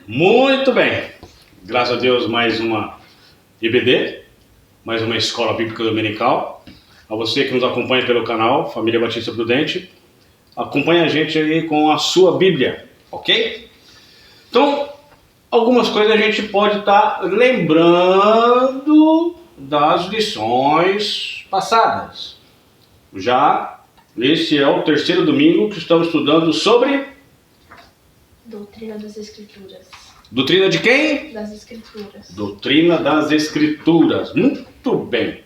Muito bem, graças a Deus, mais uma IBD, mais uma Escola Bíblica Dominical. A você que nos acompanha pelo canal Família Batista Prudente, acompanhe a gente aí com a sua Bíblia, ok? Então, algumas coisas a gente pode estar lembrando das lições passadas. Já esse é o terceiro domingo que estamos estudando sobre Doutrina das Escrituras. doutrina de quem? Das Escrituras. Doutrina das Escrituras. Muito bem.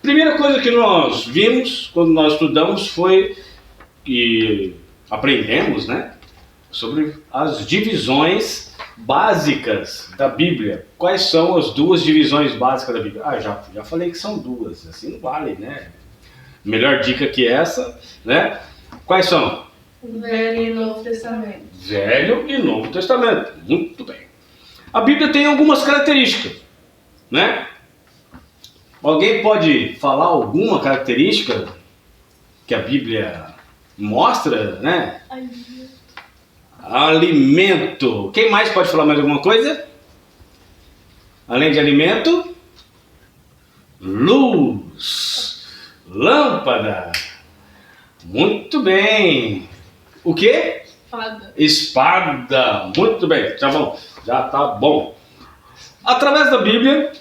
Primeira coisa que nós vimos quando nós estudamos foi e aprendemos, né, sobre as divisões básicas da Bíblia. Quais são as duas divisões básicas da Bíblia? Já falei que são duas, assim não vale, né? Melhor dica que essa, né? Quais são? Velho e Novo Testamento. Velho e Novo Testamento. Muito bem. A Bíblia tem algumas características, né? Alguém pode falar alguma característica que a Bíblia mostra, né? Alimento. Quem mais pode falar mais alguma coisa? Além de alimento, luz, lâmpada. Muito bem. O quê? Espada. Espada. Muito bem. Já tá bom. Através da Bíblia,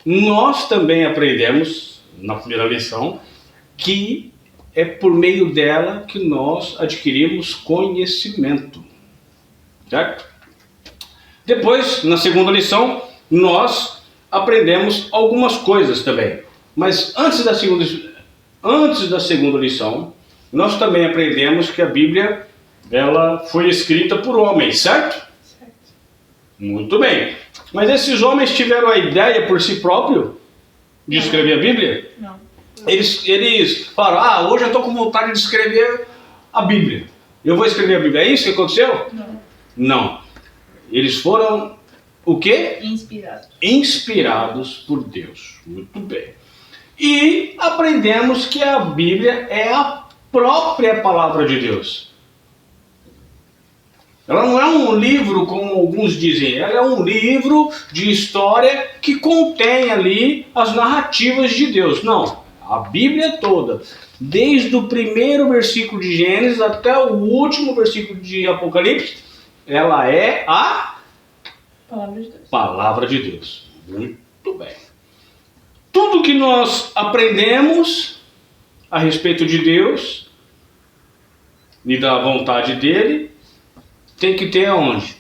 nós também aprendemos, na primeira lição, que é por meio dela que nós adquirimos conhecimento. Certo? Depois, na segunda lição, nós aprendemos algumas coisas também. Mas antes da segunda lição, nós também aprendemos que a Bíblia ela foi escrita por homens, certo? Certo. Muito bem. Mas esses homens tiveram a ideia por si próprio de escrever a Bíblia? Não. Eles falaram, hoje eu estou com vontade de escrever a Bíblia. Eu vou escrever a Bíblia. É isso que aconteceu? Não. Não. Eles foram, o quê? Inspirado. Inspirados por Deus. Muito bem. E aprendemos que a Bíblia é a própria palavra de Deus. Ela não é um livro, como alguns dizem, ela é um livro de história que contém ali as narrativas de Deus. Não, a Bíblia toda, desde o primeiro versículo de Gênesis até o último versículo de Apocalipse, ela é a Palavra de Deus. palavra de Deus. Muito bem. Tudo que nós aprendemos a respeito de Deus e da vontade dele tem que ter aonde?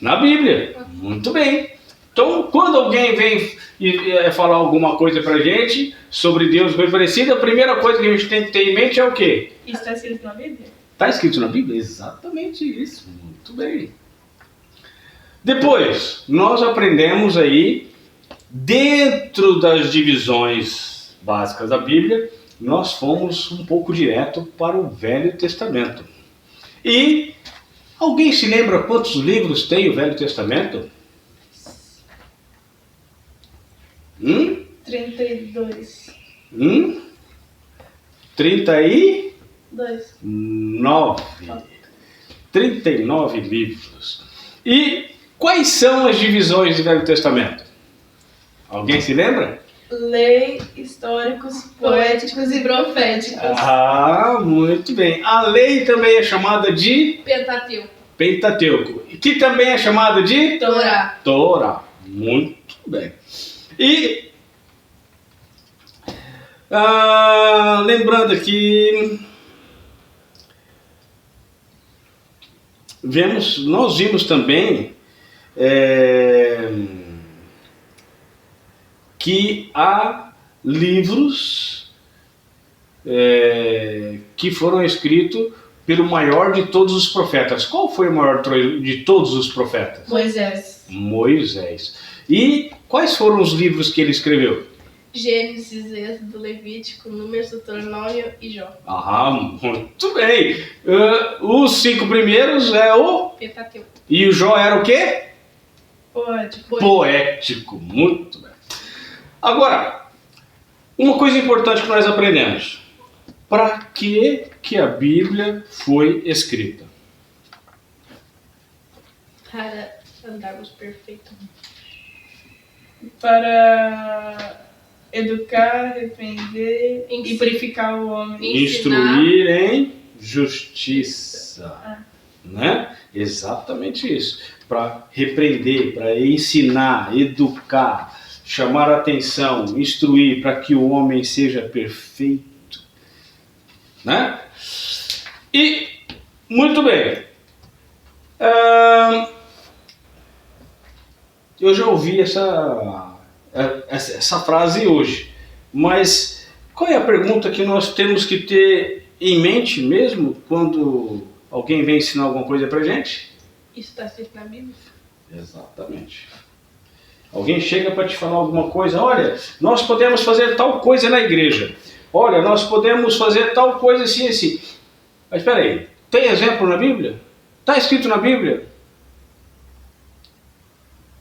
Na Bíblia. Muito bem. Então, quando alguém vem e falar alguma coisa pra gente sobre Deus bem parecido, a primeira coisa que a gente tem que ter em mente é o quê? Isso está escrito na Bíblia? Está escrito na Bíblia? Exatamente isso. Muito bem. Depois, nós aprendemos aí, dentro das divisões básicas da Bíblia, nós fomos um pouco direto para o Velho Testamento. E alguém se lembra quantos livros tem o Velho Testamento? 32. 39. 2. 39 livros. E quais são as divisões do Velho Testamento? Alguém se lembra? Lei, históricos, poéticos e proféticos. Muito bem. A lei também é chamada de Pentateuco. Pentateuco, que também é chamada de Torá. Torá. Muito bem. E lembrando aqui, nós vimos também que há livros que foram escritos pelo maior de todos os profetas. Qual foi o maior de todos os profetas? Moisés. Moisés. E quais foram os livros que ele escreveu? Gênesis, Êxodo, Levítico, Números, Deuteronômio e Jó. Muito bem. Os 5 primeiros é o... Pentateuco. E o Jó era o quê? Poético. Poético. Muito bem. Agora, uma coisa importante que nós aprendemos. Para que a Bíblia foi escrita? Para andarmos perfeitamente. Para educar, repreender e Ensinar. purificar o homem. Instruir em justiça. Né? Exatamente isso. Para repreender, para ensinar, educar, chamar a atenção, instruir para que o homem seja perfeito. Né? E, muito bem. Eu já ouvi essa frase hoje, mas qual é a pergunta que nós temos que ter em mente mesmo quando alguém vem ensinar alguma coisa pra gente? Isso está escrito na Bíblia? Exatamente. Alguém chega para te falar alguma coisa, olha, nós podemos fazer tal coisa na igreja, olha, nós podemos fazer tal coisa assim, assim. Mas espera aí, tem exemplo na Bíblia? Está escrito na Bíblia?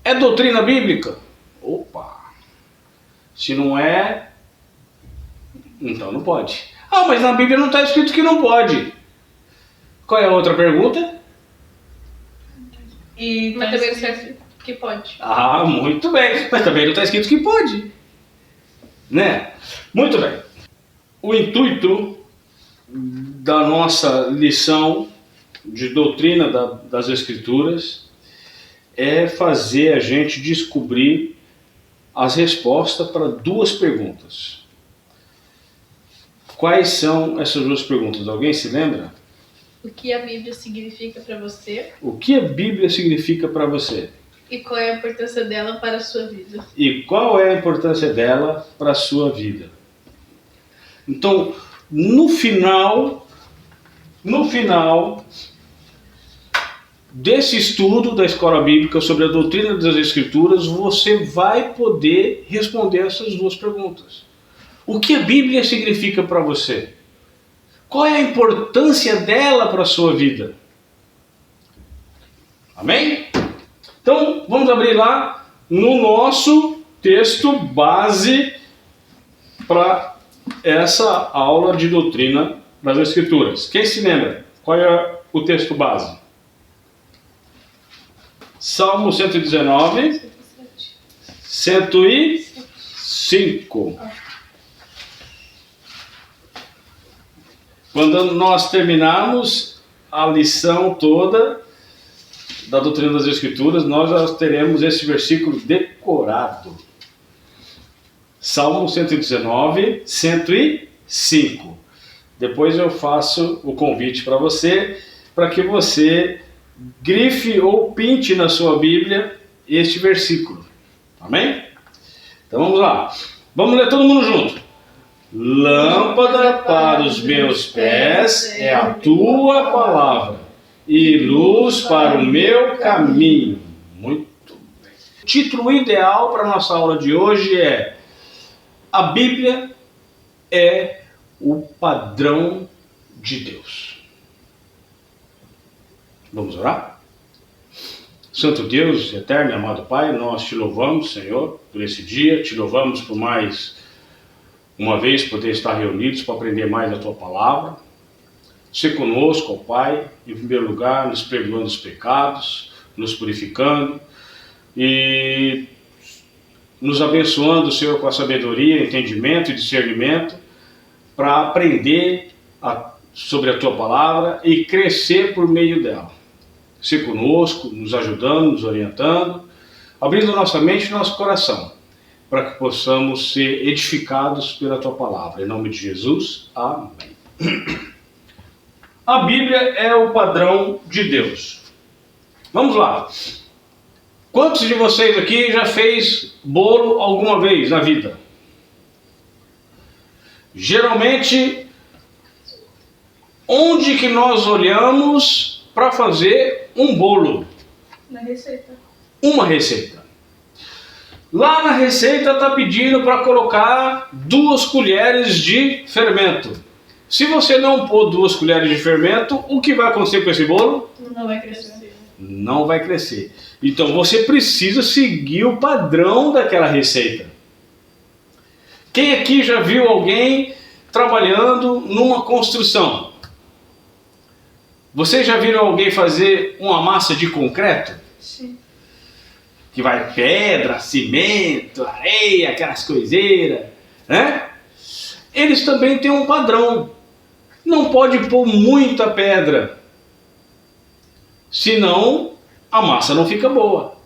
É doutrina bíblica? Opa! Se não é, então não pode. Ah, mas na Bíblia não está escrito que não pode. Qual é a outra pergunta? E Mas também não está escrito que pode. Ah, muito bem. Mas também não está escrito que pode. Né? Muito bem. O intuito da nossa lição de doutrina das Escrituras é fazer a gente descobrir as respostas para duas perguntas. Quais são essas duas perguntas? Alguém se lembra? O que a Bíblia significa para você O que a Bíblia significa para você? e qual é a importância dela para a sua vida? E qual é a importância dela para a sua vida? Então, no final desse estudo da escola bíblica sobre a doutrina das Escrituras, você vai poder responder essas duas perguntas. O que a Bíblia significa para você? Qual é a importância dela para a sua vida? Amém? Então, vamos abrir lá no nosso texto base para essa aula de doutrina das Escrituras. Quem se lembra? Qual é o texto base? Salmo 119, 105. Quando nós terminarmos a lição toda da doutrina das Escrituras, nós já teremos esse versículo decorado. Salmo 119, 105. Depois eu faço o convite para você, para que você grife ou pinte na sua Bíblia este versículo. Amém? Então vamos lá. Vamos ler todo mundo junto. Lâmpada para os meus pés é a tua palavra e luz para o meu caminho. Muito bem. O título ideal para a nossa aula de hoje é: a Bíblia é o padrão de Deus. Vamos orar? Santo Deus, eterno e amado Pai, nós te louvamos, Senhor, por esse dia, te louvamos por mais uma vez poder estar reunidos para aprender mais a tua palavra. Se conosco, ó Pai, em primeiro lugar, nos perdoando os pecados, nos purificando e nos abençoando, Senhor, com a sabedoria, entendimento e discernimento para aprender sobre a tua palavra e crescer por meio dela. Se conosco, nos ajudando, nos orientando, abrindo nossa mente e nosso coração, para que possamos ser edificados pela tua palavra. Em nome de Jesus, amém. A Bíblia é o padrão de Deus. Vamos lá. Quantos de vocês aqui já fez bolo alguma vez na vida? Geralmente, onde que nós olhamos para fazer um bolo? Na receita. Uma receita. Lá na receita está pedindo para colocar 2 colheres de fermento. Se você não pôr 2 colheres de fermento, o que vai acontecer com esse bolo? Não vai crescer. Não vai crescer. Então você precisa seguir o padrão daquela receita. Quem aqui já viu alguém trabalhando numa construção? Vocês já viram alguém fazer uma massa de concreto? Sim. Que vai pedra, cimento, areia, aquelas coiseiras, né? Eles também têm um padrão. Não pode pôr muita pedra, senão a massa não fica boa.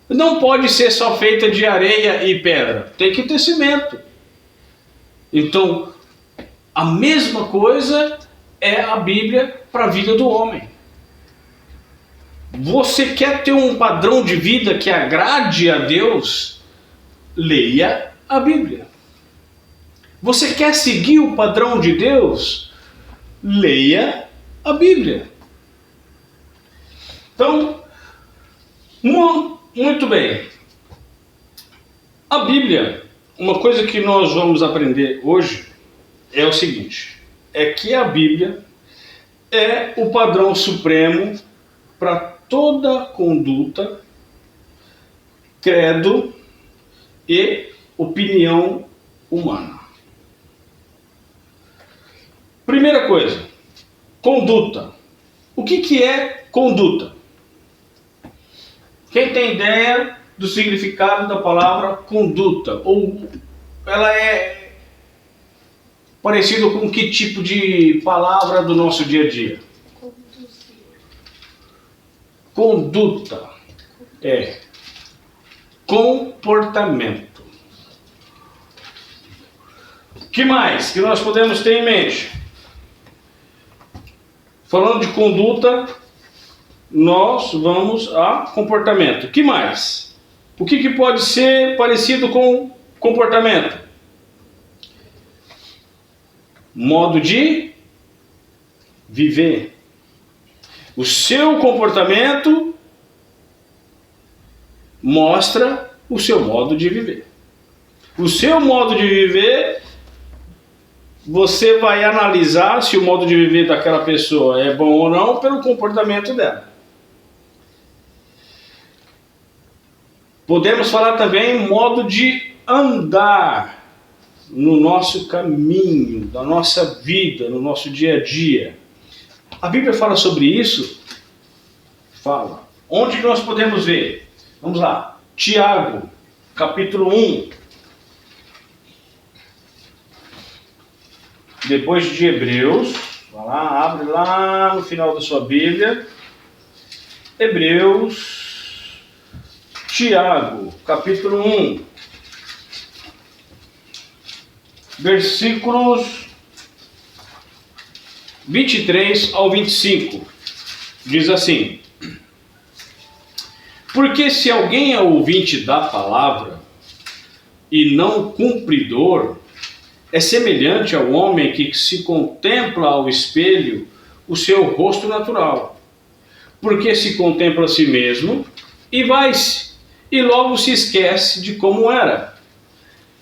Não pode ser só feita de areia e pedra, tem que ter cimento. Então, a mesma coisa é a Bíblia para a vida do homem. Você quer ter um padrão de vida que agrade a Deus? Leia a Bíblia. Você quer seguir o padrão de Deus? Leia a Bíblia. Então, muito bem. A Bíblia, uma coisa que nós vamos aprender hoje é o seguinte: é que a Bíblia é o padrão supremo para toda conduta, credo e opinião humana. Primeira coisa, conduta. O que é conduta? Quem tem ideia do significado da palavra conduta? Ou ela é parecida com que tipo de palavra do nosso dia a dia? Conduta é comportamento. O que mais que nós podemos ter em mente? Falando de conduta, nós vamos a comportamento. O que mais? O que pode ser parecido com comportamento? Modo de viver. O seu comportamento mostra o seu modo de viver. O seu modo de viver, você vai analisar se o modo de viver daquela pessoa é bom ou não pelo comportamento dela. Podemos falar também modo de andar no nosso caminho, da nossa vida, no nosso dia a dia. A Bíblia fala sobre isso? Fala. Onde que nós podemos ver? Vamos lá. Tiago, capítulo 1. Depois de Hebreus, vai lá, abre lá no final da sua Bíblia. Hebreus, Tiago, capítulo 1. Versículos 23 ao 25. Diz assim: porque se alguém é ouvinte da palavra e não cumpridor, é semelhante ao homem que se contempla ao espelho o seu rosto natural. Porque se contempla a si mesmo e vai-se, e logo se esquece de como era.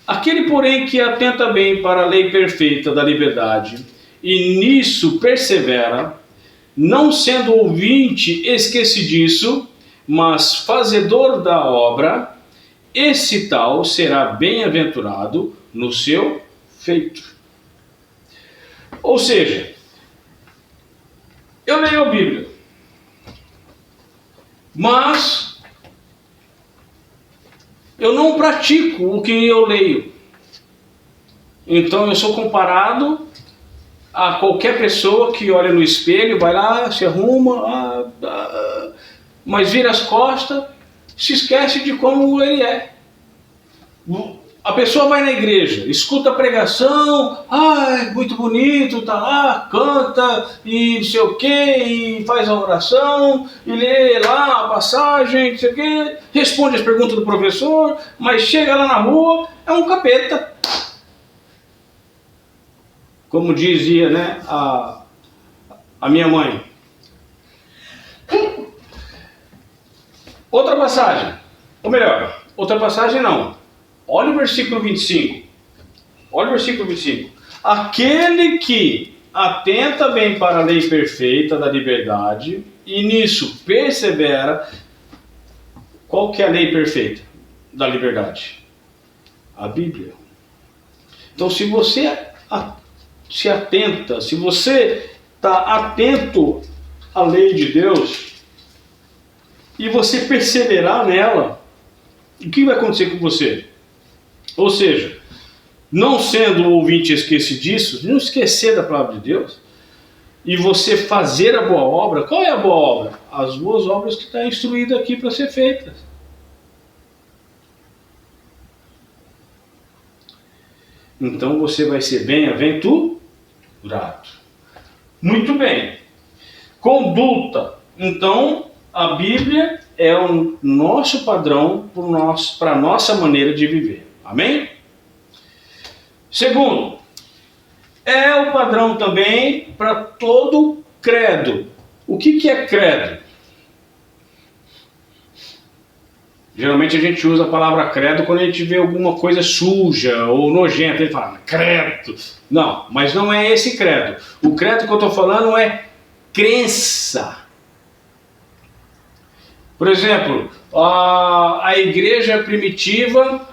Aquele, porém, que atenta bem para a lei perfeita da liberdade, e nisso persevera, não sendo ouvinte esquecidiço, mas fazedor da obra, esse tal será bem-aventurado no seu feito. Ou seja, eu leio a Bíblia, mas eu não pratico o que eu leio. Então eu sou comparado a qualquer pessoa que olha no espelho, vai lá, se arruma, mas vira as costas, se esquece de como ele é. A pessoa vai na igreja, escuta a pregação, muito bonito, tá lá, canta, e não sei o que, e faz a oração, e lê lá a passagem, não sei o que, responde as perguntas do professor, mas chega lá na rua, é um capeta. Como dizia, né, a minha mãe. Outra passagem, ou melhor, outra passagem não. Olha o versículo 25. Olha o versículo 25. Aquele que atenta bem para a lei perfeita da liberdade e nisso persevera. Qual que é a lei perfeita da liberdade? A Bíblia. Então, se você se atenta, se você está atento à lei de Deus, e você perseverar nela, o que vai acontecer com você? Ou seja, não sendo um ouvinte esquecidiço, não esquecer da palavra de Deus, e você fazer a boa obra. Qual é a boa obra? As boas obras que está instruída aqui para ser feitas. Então você vai ser bem-aventurado. Muito bem. Conduta. Então, a Bíblia é o nosso padrão para a nossa maneira de viver. Amém? Segundo, é o padrão também para todo credo. O que é credo? Geralmente a gente usa a palavra credo quando a gente vê alguma coisa suja ou nojenta. Ele fala, credo. Não, mas não é esse credo. O credo que eu estou falando é crença. Por exemplo, a igreja primitiva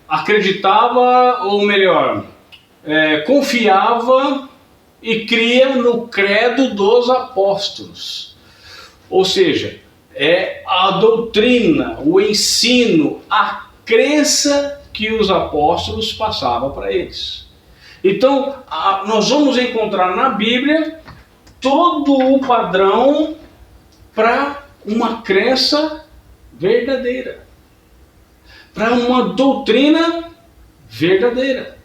acreditava, ou melhor, confiava e cria no credo dos apóstolos. Ou seja, é a doutrina, o ensino, a crença que os apóstolos passavam para eles. Então, nós vamos encontrar na Bíblia todo o padrão para uma crença verdadeira, para uma doutrina verdadeira.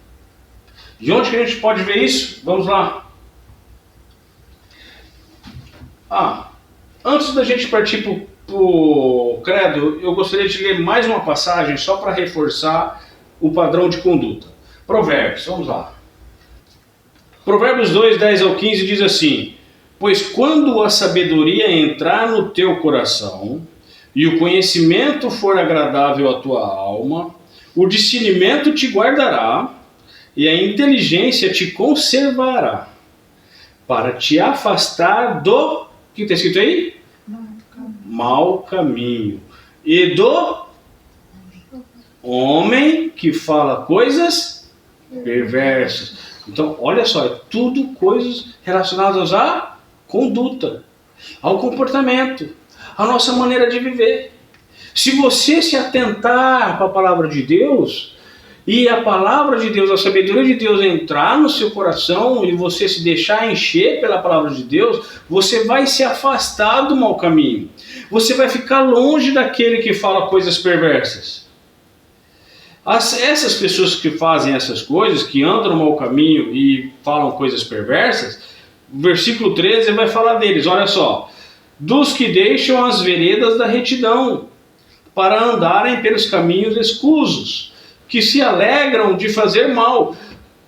E onde que a gente pode ver isso? Vamos lá. Antes da gente partir para o credo, eu gostaria de ler mais uma passagem só para reforçar o padrão de conduta. Provérbios, vamos lá. Provérbios 2, 10 ao 15 diz assim: pois quando a sabedoria entrar no teu coração e o conhecimento for agradável à tua alma, o discernimento te guardará e a inteligência te conservará, para te afastar do... O que está escrito aí? Mau caminho. E do homem que fala coisas perversas. Então, olha só, é tudo coisas relacionadas à conduta, ao comportamento, à nossa maneira de viver. Se você se atentar para a palavra de Deus, e a palavra de Deus, a sabedoria de Deus entrar no seu coração e você se deixar encher pela palavra de Deus, você vai se afastar do mau caminho. Você vai ficar longe daquele que fala coisas perversas. Essas pessoas que fazem essas coisas, que andam no mau caminho e falam coisas perversas, o versículo 13 vai falar deles, olha só: dos que deixam as veredas da retidão, para andarem pelos caminhos escusos, que se alegram de fazer mal.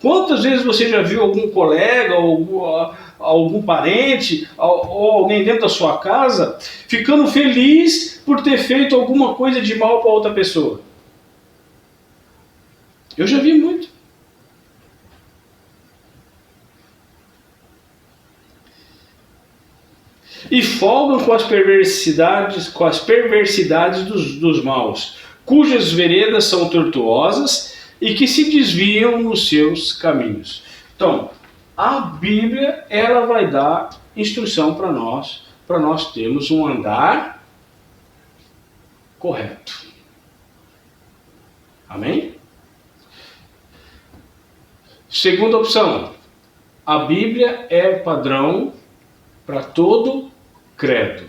Quantas vezes você já viu algum colega, ou algum parente, ou alguém dentro da sua casa, ficando feliz por ter feito alguma coisa de mal para outra pessoa? Eu já vi muito. E folgam com as perversidades dos maus, cujas veredas são tortuosas e que se desviam nos seus caminhos. Então, a Bíblia, ela vai dar instrução para nós termos um andar correto. Amém? Segunda opção, a Bíblia é padrão para todo credo.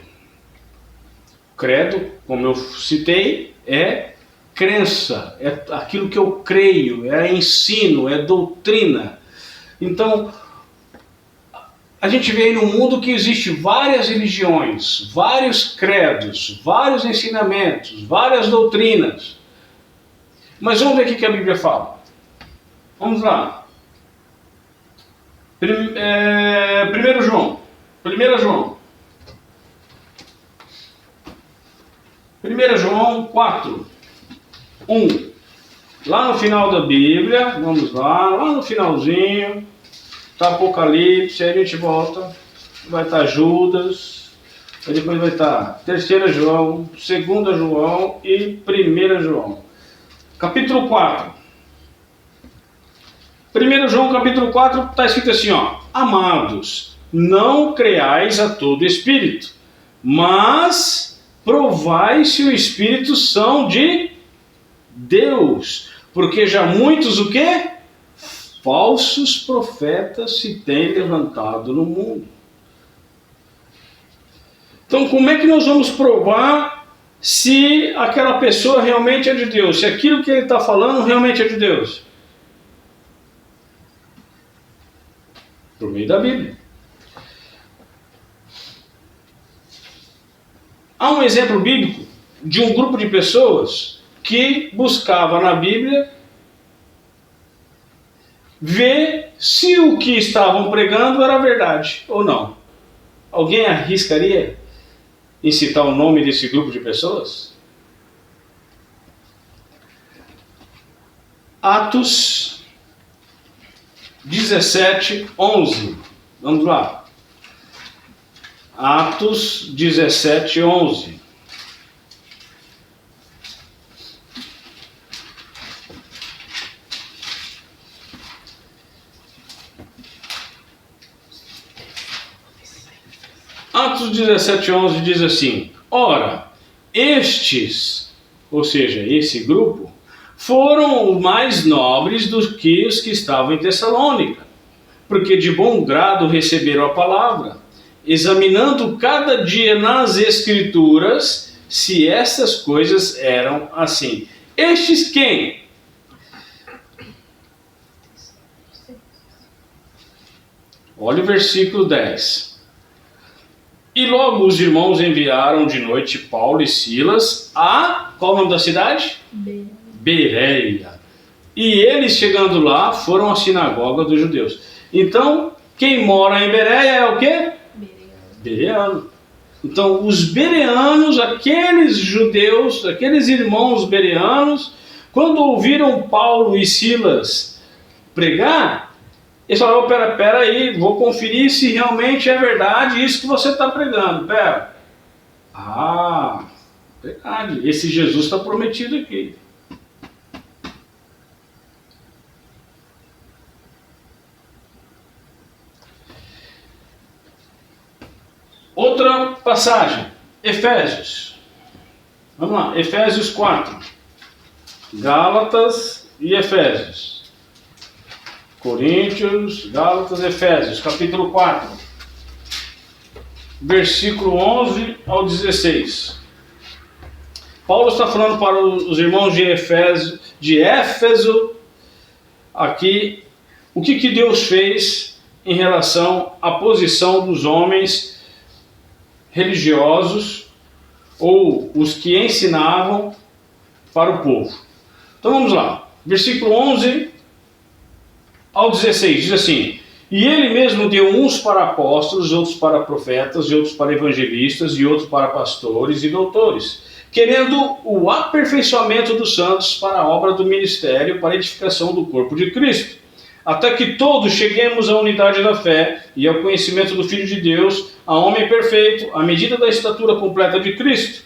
Credo, como eu citei, é crença, é aquilo que eu creio, é ensino, é doutrina. Então, a gente vê aí no mundo que existe várias religiões, vários credos, vários ensinamentos, várias doutrinas. Mas vamos ver o que a Bíblia fala. Vamos lá. 1 João. 1 João 4, 1. Lá no final da Bíblia, vamos lá no finalzinho, está Apocalipse, aí a gente volta, vai estar Judas, aí depois vai estar 3 João, 2 João e 1 João. Capítulo 4. 1 João capítulo 4 está escrito assim, ó: amados, não creais a todo espírito, mas provai se o Espírito são de Deus, porque já muitos o quê? Falsos profetas se têm levantado no mundo. Então, como é que nós vamos provar se aquela pessoa realmente é de Deus? Se aquilo que ele está falando realmente é de Deus? Por meio da Bíblia. Há um exemplo bíblico de um grupo de pessoas que buscava na Bíblia ver se o que estavam pregando era verdade ou não. Alguém arriscaria em citar o nome desse grupo de pessoas? Atos 17, 11. Vamos lá. Atos 17, 11. Atos 17, 11 diz assim: ora, estes, ou seja, esse grupo, foram os mais nobres do que os que estavam em Tessalônica, porque de bom grado receberam a palavra, examinando cada dia nas Escrituras se essas coisas eram assim. Estes quem? Olha o versículo 10. E logo os irmãos enviaram de noite Paulo e Silas a... Qual o nome da cidade? Bereia. E eles, chegando lá, foram à sinagoga dos judeus. Então, quem mora em Bereia é o quê? Bereano. Então, os bereanos, aqueles judeus, aqueles irmãos bereanos, quando ouviram Paulo e Silas pregar, eles falaram: pera aí, vou conferir se realmente é verdade isso que você está pregando. Pera. Ah, verdade, esse Jesus está prometido aqui. Outra passagem, Efésios. Vamos lá, Efésios 4. Gálatas e Efésios. Coríntios, Gálatas, Efésios, capítulo 4. Versículo 11 ao 16. Paulo está falando para os irmãos de Éfeso, aqui, o que Deus fez em relação à posição dos homens religiosos ou os que ensinavam para o povo. Então vamos lá, versículo 11 ao 16, diz assim: e ele mesmo deu uns para apóstolos, outros para profetas, e outros para evangelistas, e outros para pastores e doutores, querendo o aperfeiçoamento dos santos para a obra do ministério, para a edificação do corpo de Cristo, até que todos cheguemos à unidade da fé e ao conhecimento do Filho de Deus, a homem perfeito, à medida da estatura completa de Cristo,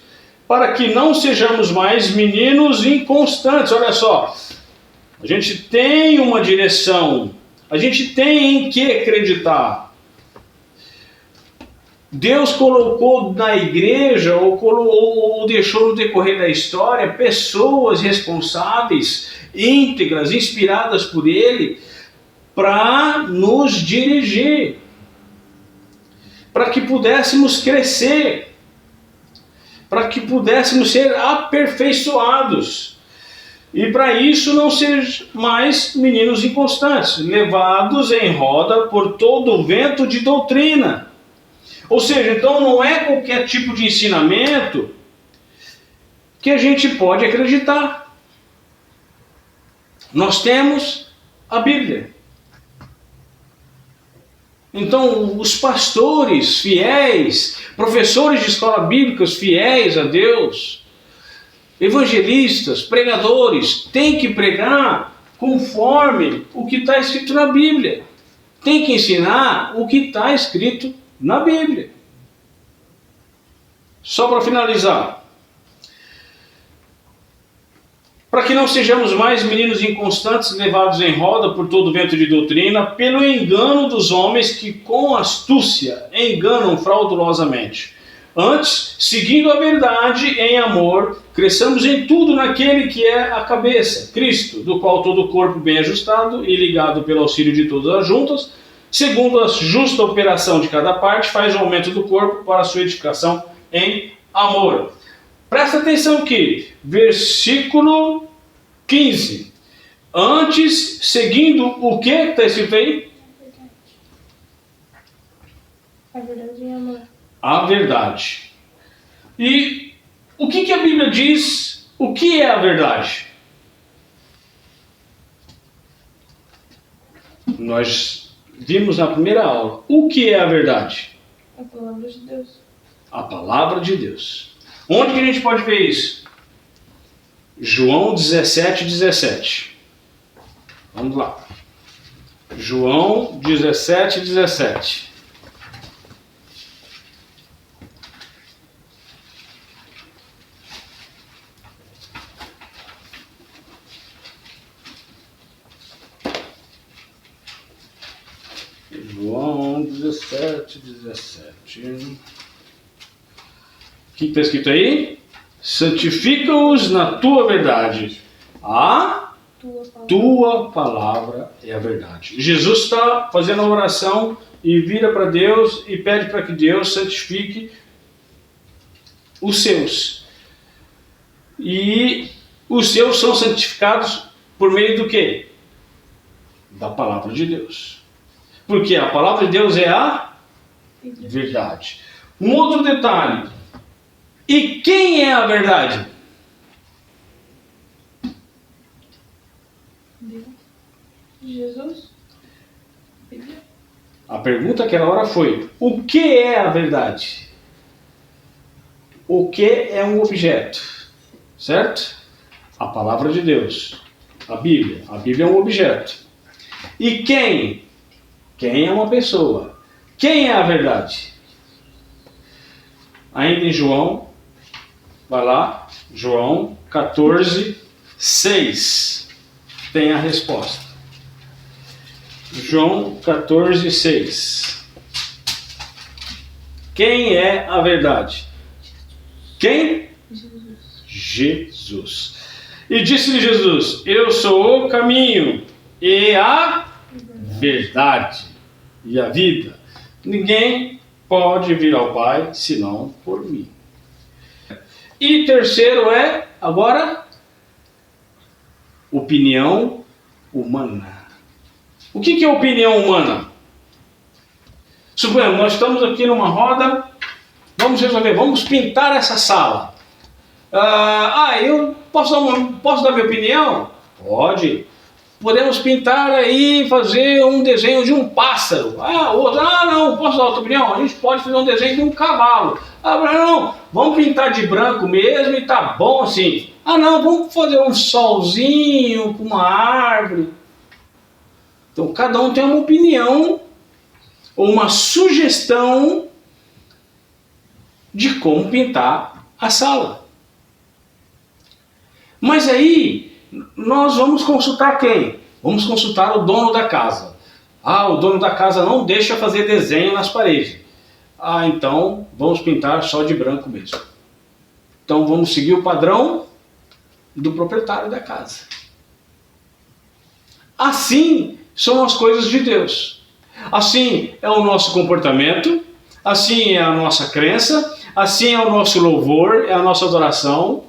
para que não sejamos mais meninos inconstantes. Olha só, a gente tem uma direção, a gente tem em que acreditar. Deus colocou na igreja, ou deixou no decorrer da história, pessoas responsáveis, íntegras, inspiradas por Ele, para nos dirigir, para que pudéssemos crescer, para que pudéssemos ser aperfeiçoados. E para isso não ser mais meninos inconstantes, levados em roda por todo o vento de doutrina. Ou seja, então não é qualquer tipo de ensinamento que a gente pode acreditar. Nós temos a Bíblia. Então, os pastores fiéis, professores de escola bíblicas fiéis a Deus, evangelistas, pregadores, têm que pregar conforme o que está escrito na Bíblia. Tem que ensinar o que está escrito na Bíblia. Só para finalizar. Para que não sejamos mais meninos inconstantes, levados em roda por todo vento de doutrina, pelo engano dos homens que com astúcia enganam fraudulosamente. Antes, seguindo a verdade em amor, cresçamos em tudo naquele que é a cabeça, Cristo, do qual todo o corpo bem ajustado e ligado pelo auxílio de todas as juntas, segundo a justa operação de cada parte, faz o aumento do corpo para a sua edificação em amor. Presta atenção aqui, versículo 15. Antes, seguindo o que está escrito aí? A verdade em amor. A verdade. E o que a Bíblia diz? O que é a verdade? Nós vimos na primeira aula. O que é a verdade? A palavra de Deus. A palavra de Deus. Onde que a gente pode ver isso? João 17:17. Vamos lá. João 17:17. João 17:17. O que está escrito aí? Santifica-os na tua verdade. A tua palavra é a verdade. Jesus está fazendo a oração e vira para Deus e pede para que Deus santifique os seus. E os seus são santificados por meio do quê? Da palavra de Deus. Porque a palavra de Deus é a verdade. Um outro detalhe. E quem é a verdade? Jesus. A pergunta aquela hora foi: o que é a verdade? O que é um objeto? Certo? A palavra de Deus. A Bíblia. A Bíblia é um objeto. E quem? Quem é uma pessoa? Quem é a verdade? Ainda em João, vai lá, João 14:6. Tem a resposta. João 14:6. Quem é a verdade? Quem? Jesus. E disse-lhe Jesus: eu sou o caminho e a verdade e a vida. Ninguém pode vir ao Pai senão por mim. E terceiro é, agora, opinião humana. O que é opinião humana? Suponhamos, nós estamos aqui numa roda, vamos resolver, vamos pintar essa sala. Eu posso dar minha opinião? Pode. Podemos pintar aí, fazer um desenho de um pássaro. Não, posso dar outra opinião? A gente pode fazer um desenho de um cavalo. Não, vamos pintar de branco mesmo e tá bom assim. Não, vamos fazer um solzinho com uma árvore. Então cada um tem uma opinião ou uma sugestão de como pintar a sala. Mas aí nós vamos consultar quem? Vamos consultar o dono da casa. O dono da casa não deixa fazer desenho nas paredes. Então vamos pintar só de branco mesmo. Então vamos seguir o padrão do proprietário da casa. Assim são as coisas de Deus. Assim é o nosso comportamento, assim é a nossa crença, assim é o nosso louvor, é a nossa adoração.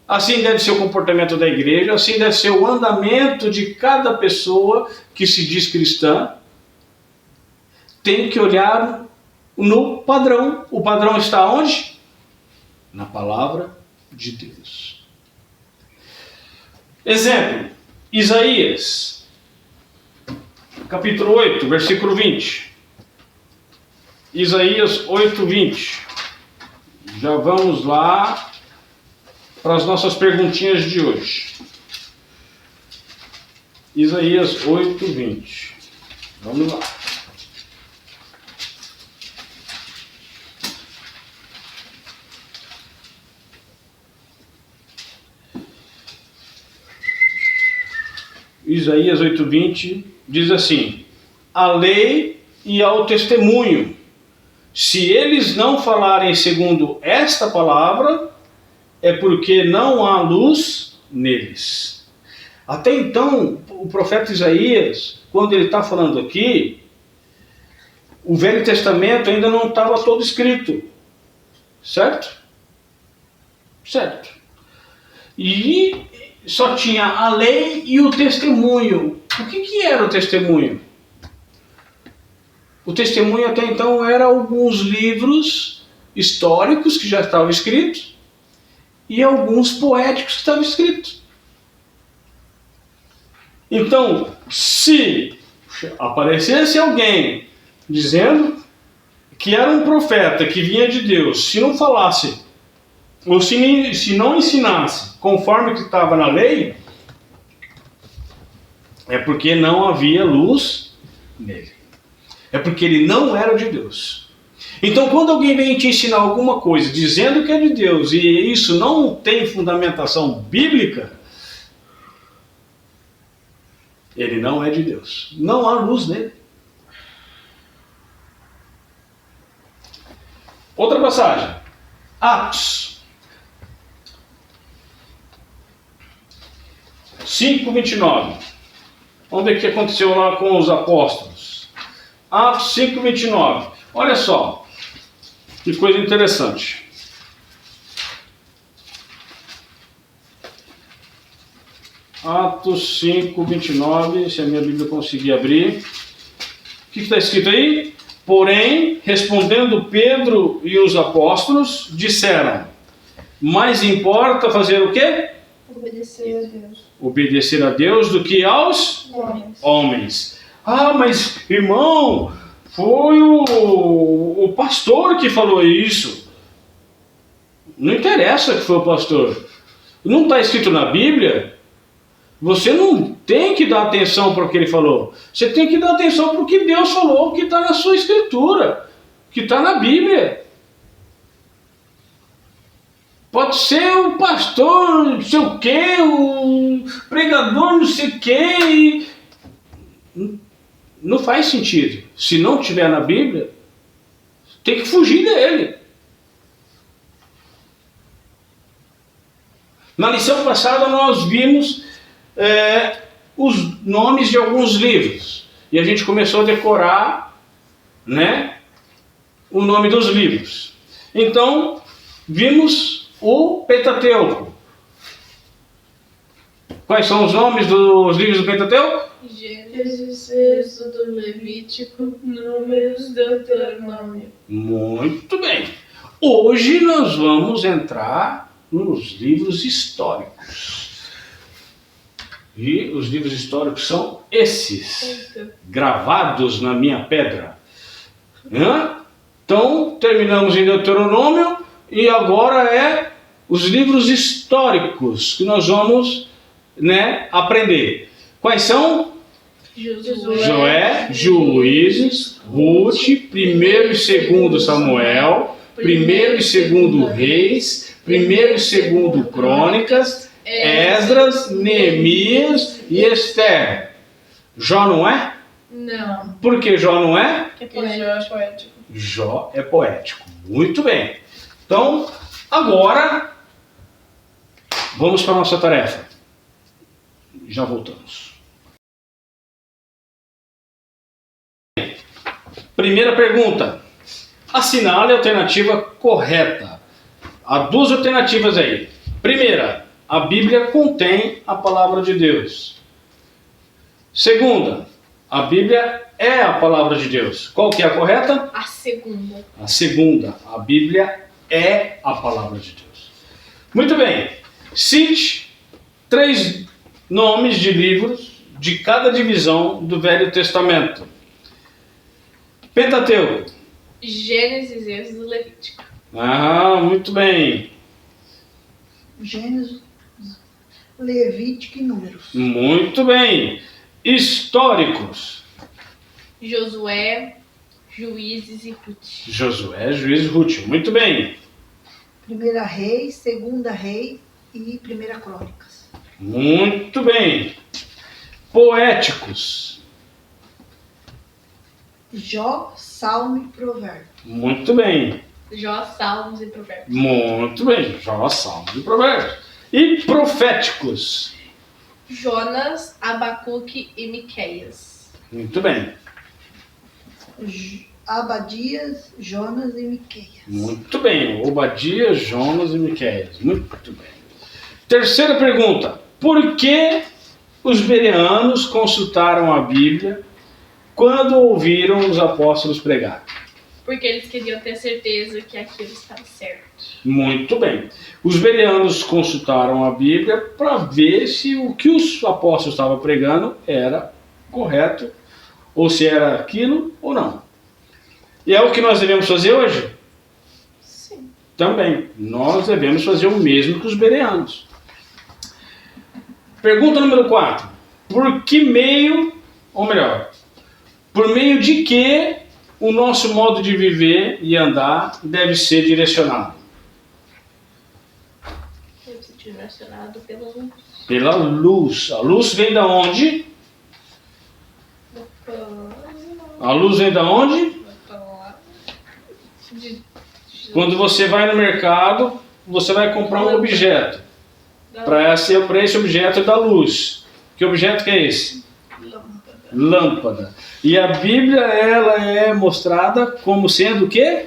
Assim deve ser o comportamento da igreja, assim deve ser o andamento de cada pessoa que se diz cristã. Tem que olhar no padrão. O padrão está onde? Na palavra de Deus. Exemplo, Isaías, capítulo 8, versículo 20. Isaías 8, 20. Já vamos lá para as nossas perguntinhas de hoje. Isaías 8, 20. Vamos lá. Isaías 8:20 diz assim: a lei e ao testemunho Se eles não falarem segundo esta palavra, é porque não há luz neles. Até então, o profeta Isaías, quando ele está falando aqui, o Velho Testamento ainda não estava todo escrito. Certo? Certo. E só tinha a lei e o testemunho. O que era o testemunho? O testemunho até então era alguns livros históricos que já estavam escritos e alguns poéticos que estavam escritos. Então, se aparecesse alguém dizendo que era um profeta que vinha de Deus, se não falasse, ou se não ensinasse conforme que estava na lei, é porque não havia luz nele. É porque ele não era de Deus. Então, quando alguém vem te ensinar alguma coisa dizendo que é de Deus e isso não tem fundamentação bíblica, ele não é de Deus. Não há luz nele. Outra passagem. Atos 5:29. Vamos ver o que aconteceu lá com os apóstolos. Atos 5:29. Olha só. Que coisa interessante. Atos 5:29. Se a minha Bíblia conseguir abrir. O que está escrito aí? Porém, respondendo Pedro e os apóstolos, disseram: mais importa fazer o quê? Obedecer a Deus. Obedecer a Deus do que aos homens. Ah, mas irmão, foi o pastor que falou isso. Não interessa que foi o pastor. Não está escrito na Bíblia. Você não tem que dar atenção para o que ele falou. Você tem que dar atenção para o que Deus falou, que está na sua escritura, que está na Bíblia. Pode ser o pastor, não sei o quê, o pregador, não sei o quê. Não faz sentido. Se não estiver na Bíblia, tem que fugir dele. Na lição passada nós vimos os nomes de alguns livros. E a gente começou a decorar, né, o nome dos livros. Então, vimos o Pentateuco. Quais são os nomes dos livros do Pentateuco? Gênesis, Êxodo, Levítico, Números, Deuteronômio. Muito bem. Hoje nós vamos entrar nos livros históricos. E os livros históricos são esses, gravados na minha pedra. Então, terminamos em Deuteronômio e agora é os livros históricos que nós vamos, né, aprender. Quais são? Josué, Juízes, Ruth, 1º e 2º Samuel, 1º e 2º Reis, 1º e 2º Crônicas, Esdras, Neemias e Esther. Jó não é? Não. Por que Jó não é? Porque Jó é poético. Jó é poético. Muito bem. Então, agora, vamos para a nossa tarefa. Já voltamos. Primeira pergunta. Assinale a alternativa correta. Há duas alternativas aí. Primeira, a Bíblia contém a palavra de Deus. Segunda, a Bíblia é a palavra de Deus. Qual que é a correta? A segunda. A segunda, a Bíblia é a palavra de Deus. Muito bem. Cite 3 nomes de livros de cada divisão do Velho Testamento. Pentateuco. Gênesis, Êxodo, Levítico. Ah, muito bem. Gênesis, Levítico e Números. Muito bem. Históricos. Josué, Juízes e Ruth. Josué, Juízes e Ruth. Muito bem. 1ª Reis, 2ª Reis e 1ª Crônicas. Muito bem. Poéticos. Jó, Salmo e Provérbio. Muito bem. Jó, Salmos e Provérbios. Muito bem. Jó, Salmos e Provérbios. E proféticos. Jonas, Abacuque e Miqueias. Muito bem. Abadias, Jonas e Miqueias. Muito bem. Obadias, Jonas e Miqueias. Muito bem. Terceira pergunta. Por que os bereanos consultaram a Bíblia quando ouviram os apóstolos pregar? Porque eles queriam ter certeza que aquilo estava certo. Muito bem. Os bereanos consultaram a Bíblia para ver se o que os apóstolos estavam pregando era correto, ou se era aquilo ou não. E é o que nós devemos fazer hoje? Sim. Também. Nós devemos fazer o mesmo que os bereanos. Pergunta número 4. Por que meio, ou melhor, por meio de que o nosso modo de viver e andar deve ser direcionado? Deve ser direcionado pela luz. Pela luz. A luz vem da onde? A luz vem da onde? Quando você vai no mercado, você vai comprar um objeto. Para esse objeto da luz. Que objeto que é esse? Lâmpada. E a Bíblia, ela é mostrada como sendo o quê?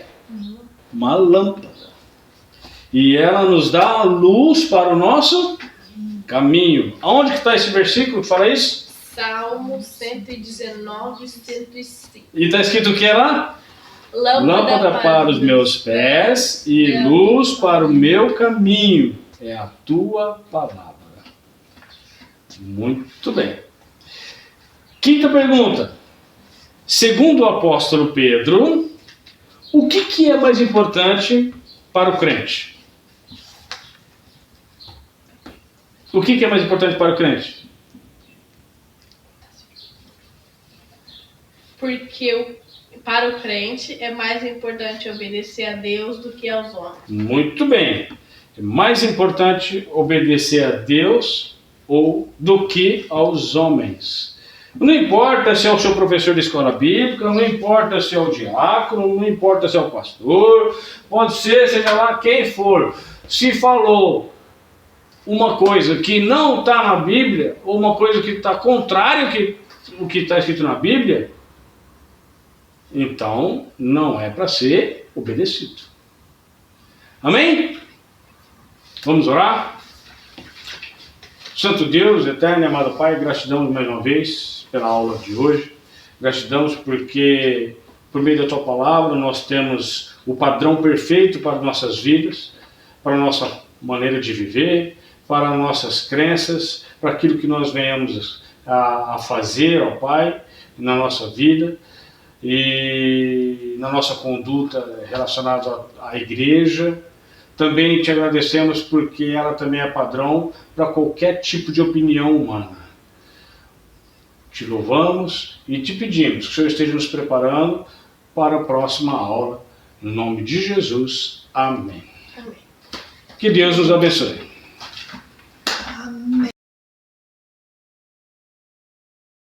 Uma lâmpada. E ela nos dá a luz para o nosso caminho. Aonde que está esse versículo que fala isso? Salmo 119, 105. E está escrito o que lá? Lâmpada para os meus pés e luz para o meu caminho. É a tua palavra. Muito bem. Quinta pergunta. Segundo o apóstolo Pedro, o que é mais importante para o crente? O que é mais importante para o crente? Porque para o crente é mais importante obedecer a Deus do que aos homens. Muito bem. É mais importante obedecer a Deus ou do que aos homens. Não importa se é o seu professor de escola bíblica, não importa se é o diácono, não importa se é o pastor, pode ser, seja lá quem for. Se falou uma coisa que não está na Bíblia, ou uma coisa que está contrário ao que está escrito na Bíblia, então não é para ser obedecido. Amém? Vamos orar? Santo Deus, eterno e amado Pai, gratidão mais uma vez pela aula de hoje. Gratidão porque por meio da Tua Palavra nós temos o padrão perfeito para nossas vidas, para a nossa maneira de viver, para nossas crenças, para aquilo que nós venhamos a fazer, ó Pai, na nossa vida e na nossa conduta relacionada à igreja. Também te agradecemos porque ela também é padrão para qualquer tipo de opinião humana. Te louvamos e te pedimos que o Senhor esteja nos preparando para a próxima aula. Em nome de Jesus. Amém. Amém. Que Deus nos abençoe.